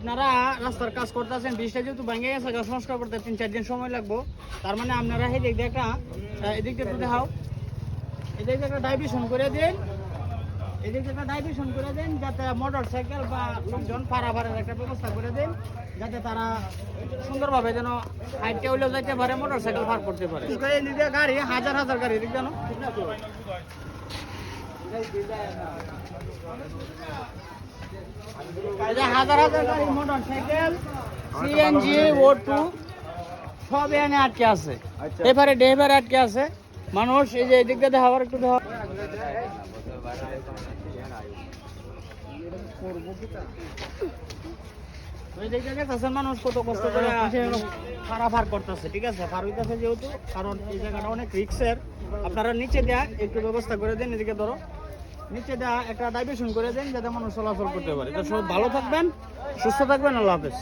আপনারা রাস্তার কাজ করতেছেন, বৃষ্টি যেহেতু ভেঙে গেছে, গাছ সংস্কার করতে 3-4 দিন সময় লাগবো। তার মানে আপনারা এদিক দিয়ে একটা এদিকটা একটু দেখাও, এদিকে একটা ডাইভিশন করে দিন, এদিকে একটা ডাইভিশন করে দিন, যাতে মোটর সাইকেল বা লোকজন পারাপারের একটা ব্যবস্থা করে দিন, যাতে তারা সুন্দরভাবে যেন হাইটে হইলেও যাইতে পারে, মোটর সাইকেল পার করতে পারে। এদিকে গাড়ি হাজার হাজার গাড়ি এদিক জানো, হাজার হাজার গাড়ি মোটর সাইকেল সিএনজি O2 সব এখানে আটকে আছে, এবারে ড্রাইভার আটকে আছে। মানুষ এই যে এদিক দিয়ে দেখাবার একটু দেখা মানুষ কত কষ্ট করে পারাপার করতেছে, ঠিক আছে, পার হইতেছে যেহেতু, কারণ এই জায়গাটা অনেক রিক্সের। আপনারা নিচে দেয়া একটু ব্যবস্থা করে দেন, এদিকে ধরো নিচে দেয়া একটা ডাইভিশন করে দেন, যাতে মানুষ চলাচল করতে পারে। তো সব ভালো থাকবেন, সুস্থ থাকবেন, আল্লাহ হাফেজ।